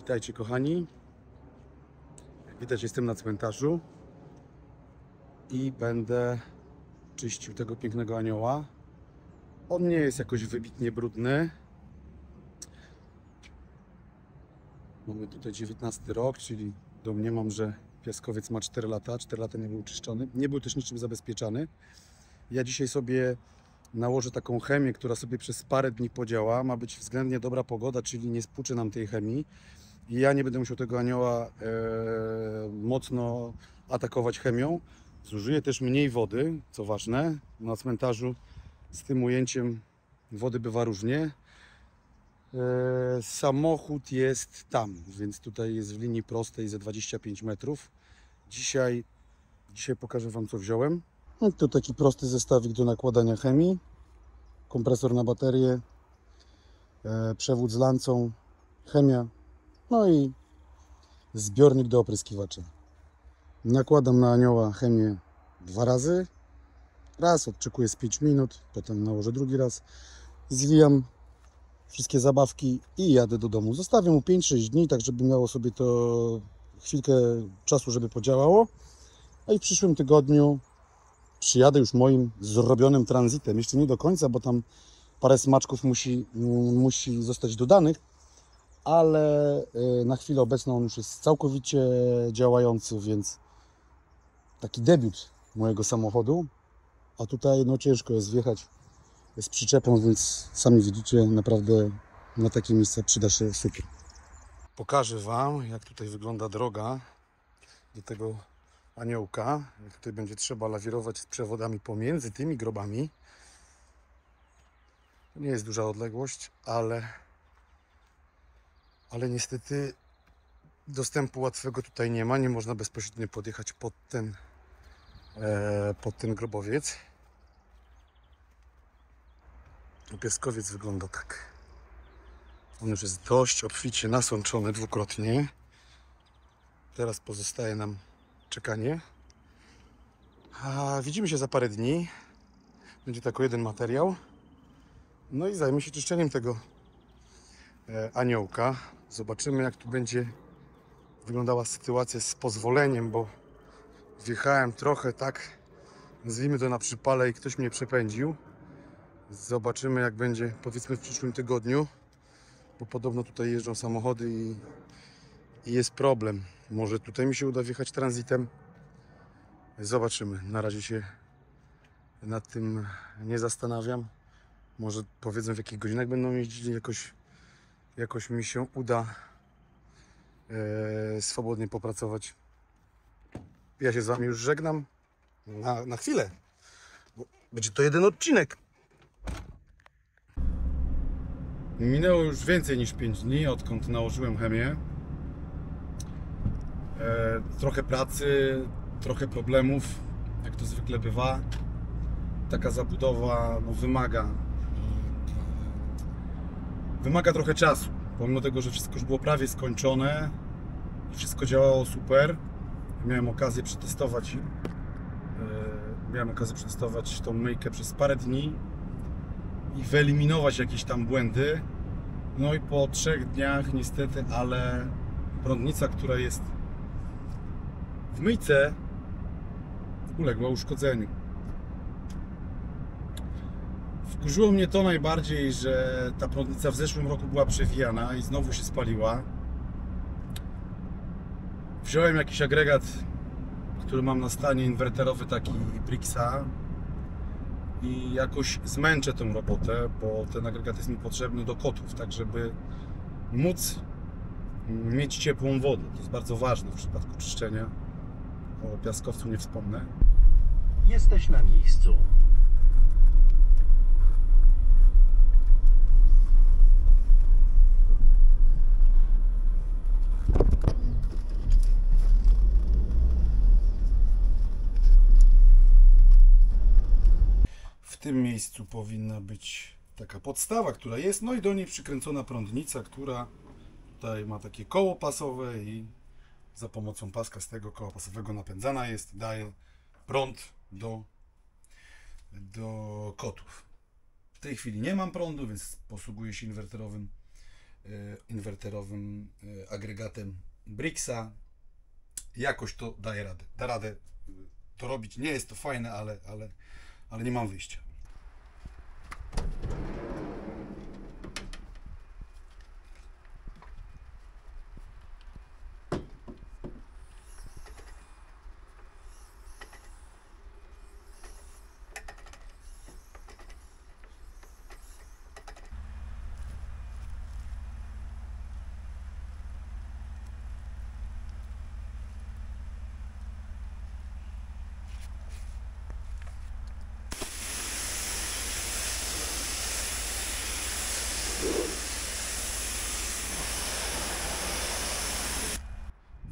Witajcie kochani. Jak widać, jestem na cmentarzu i będę czyścił tego pięknego anioła. On nie jest jakoś wybitnie brudny. Mamy tutaj 19 rok, czyli domniemam, że piaskowiec ma 4 lata. 4 lata nie był czyszczony. Nie był też niczym zabezpieczany. Ja dzisiaj sobie nałożę taką chemię, która sobie przez parę dni podziała. Ma być względnie dobra pogoda, czyli nie spłuczy nam tej chemii. I ja nie będę musiał tego anioła mocno atakować chemią. Zużyję też mniej wody, co ważne. Na cmentarzu z tym ujęciem wody bywa różnie. Samochód jest tam, więc tutaj jest w linii prostej ze 25 metrów. Dzisiaj pokażę Wam, co wziąłem. No to taki prosty zestawik do nakładania chemii. Kompresor na baterię, przewód z lancą, chemia, no i zbiornik do opryskiwacza. Nakładam na anioła chemię 2 razy. Raz odczekuję z 5 minut, potem nałożę drugi raz. Zwijam wszystkie zabawki i jadę do domu. Zostawię mu 5-6 dni, tak żeby miało sobie to chwilkę czasu, żeby podziałało. A i w przyszłym tygodniu przyjadę już moim zrobionym tranzytem. Jeszcze nie do końca, bo tam parę smaczków musi zostać dodanych, ale na chwilę obecną on już jest całkowicie działający, więc taki debiut mojego samochodu. A tutaj no ciężko jest wjechać z przyczepą, więc sami widzicie, naprawdę na takie miejsca przyda się super. Pokażę Wam, jak tutaj wygląda droga do tego aniołka. Jak tutaj będzie trzeba lawirować z przewodami pomiędzy tymi grobami. To nie jest duża odległość, ale niestety dostępu łatwego tutaj nie ma. Nie można bezpośrednio podjechać pod ten grobowiec. Piaskowiec wygląda tak. On już jest dość obficie nasączony dwukrotnie. Teraz pozostaje nam czekanie. A widzimy się za parę dni. Będzie tylko jeden materiał. No i zajmę się czyszczeniem tego aniołka. Zobaczymy, jak tu będzie wyglądała sytuacja z pozwoleniem, bo wjechałem trochę tak, nazwijmy to na przypale, i ktoś mnie przepędził. Zobaczymy, jak będzie, powiedzmy, w przyszłym tygodniu, bo podobno tutaj jeżdżą samochody i jest problem. Może tutaj mi się uda wjechać tranzytem. Zobaczymy. Na razie się nad tym nie zastanawiam. Może powiedzą, w jakich godzinach będą jeździli. Jakoś mi się uda swobodnie popracować. Ja się z Wami już żegnam na chwilę, bo będzie to jeden odcinek. Minęło już więcej niż 5 dni, odkąd nałożyłem chemię. Trochę pracy, trochę problemów, jak to zwykle bywa. Taka zabudowa no, wymaga trochę czasu. Pomimo tego, że wszystko już było prawie skończone i wszystko działało super, miałem okazję przetestować tą myjkę przez parę dni i wyeliminować jakieś tam błędy. No i po 3 dniach niestety, ale prądnica, która jest w myjce, uległa uszkodzeniu. Wkurzyło mnie to najbardziej, że ta prądnica w zeszłym roku była przewijana i znowu się spaliła. Wziąłem jakiś agregat, który mam na stanie inwerterowy, taki Brixa, i jakoś zmęczę tę robotę, bo ten agregat jest mi potrzebny do kotłów, tak żeby móc mieć ciepłą wodę. To jest bardzo ważne w przypadku czyszczenia. O piaskowcu nie wspomnę. Jesteś na miejscu. W tym miejscu powinna być taka podstawa, która jest, no i do niej przykręcona prądnica, która tutaj ma takie koło pasowe i za pomocą paska z tego koła pasowego napędzana jest, daje prąd do kotłów. W tej chwili nie mam prądu, więc posługuję się inwerterowym inwerterowym agregatem Brixa. Jakoś to daje radę. Da radę to robić. Nie jest to fajne, ale nie mam wyjścia.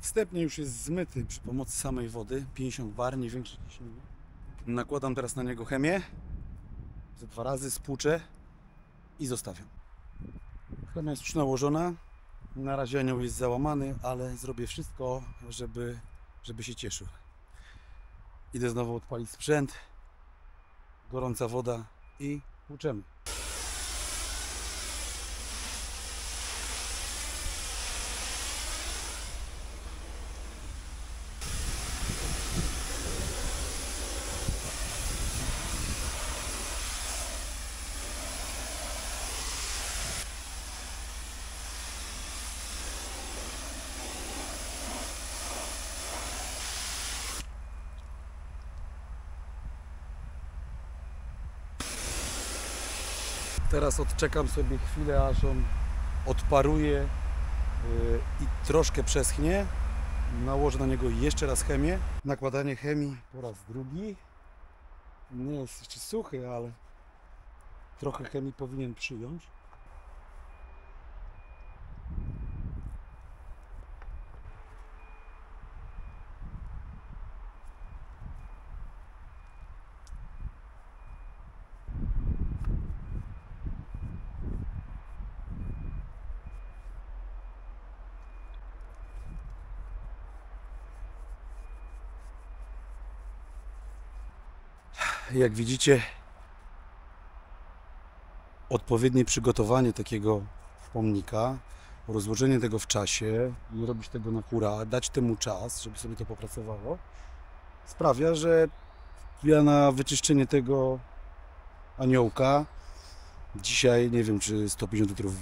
Wstępnie już jest zmyty przy pomocy samej wody, 50 bar, nie większe ciśnienie. Nakładam teraz na niego chemię, ze 2 razy spłuczę i zostawiam. Chemia jest już nałożona, na razie anioł jest załamany, ale zrobię wszystko, żeby się cieszył. Idę znowu odpalić sprzęt, gorąca woda i płuczemy. Teraz odczekam sobie chwilę, aż on odparuje i troszkę przeschnie. Nałożę na niego jeszcze raz chemię. Nakładanie chemii po raz drugi. Nie jest jeszcze suchy, ale trochę chemii powinien przyjąć. Jak widzicie, odpowiednie przygotowanie takiego pomnika, rozłożenie tego w czasie, nie robić tego na hura, dać temu czas, żeby sobie to popracowało, sprawia, że ja na wyczyszczenie tego aniołka dzisiaj nie wiem, czy 150 litrów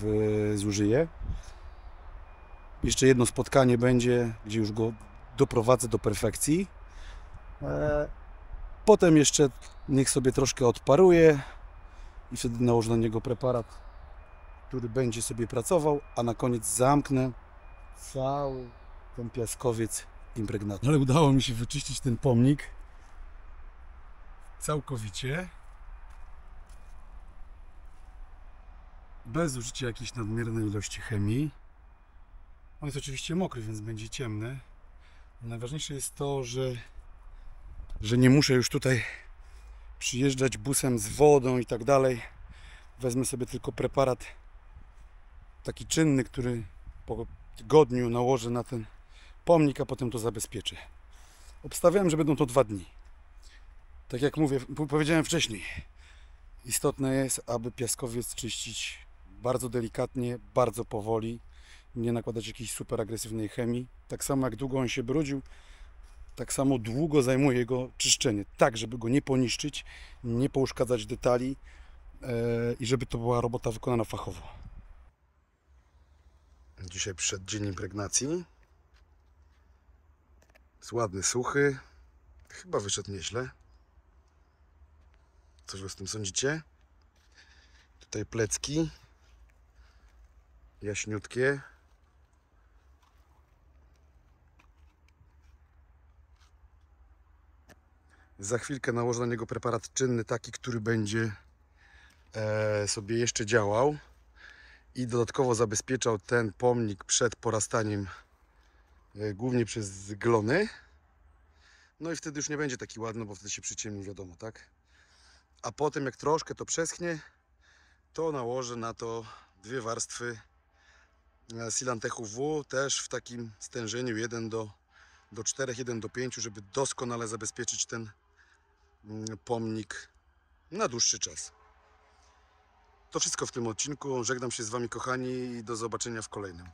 zużyję. Jeszcze jedno spotkanie będzie, gdzie już go doprowadzę do perfekcji. Potem jeszcze niech sobie troszkę odparuje i wtedy nałożę na niego preparat, który będzie sobie pracował, a na koniec zamknę cały ten piaskowiec impregnatem. Ale udało mi się wyczyścić ten pomnik całkowicie, bez użycia jakiejś nadmiernej ilości chemii. On jest oczywiście mokry, więc będzie ciemny. Najważniejsze jest to, że nie muszę już tutaj przyjeżdżać busem z wodą i tak dalej. Wezmę sobie tylko preparat taki czynny, który po tygodniu nałożę na ten pomnik, a potem to zabezpieczę. Obstawiałem, że będą to 2 dni. Tak jak powiedziałem wcześniej, istotne jest, aby piaskowiec czyścić bardzo delikatnie, bardzo powoli, nie nakładać jakiejś super agresywnej chemii. Tak samo jak długo on się brudził, tak samo długo zajmuje jego czyszczenie, tak żeby go nie poniszczyć, nie pouszkadzać detali i żeby to była robota wykonana fachowo. Dzisiaj przyszedł dzień impregnacji. Jest ładny, suchy. Chyba wyszedł nieźle. Co wy z tym sądzicie? Tutaj plecki. Jaśniutkie. Za chwilkę nałożę na niego preparat czynny, taki, który będzie sobie jeszcze działał i dodatkowo zabezpieczał ten pomnik przed porastaniem głównie przez glony. No i wtedy już nie będzie taki ładny, bo wtedy się przyciemni, wiadomo, tak? A potem jak troszkę to przeschnie, to nałożę na to 2 warstwy Silantechu W, też w takim stężeniu 1:4, 1:5, żeby doskonale zabezpieczyć ten pomnik na dłuższy czas. To wszystko w tym odcinku. Żegnam się z Wami, kochani, i do zobaczenia w kolejnym.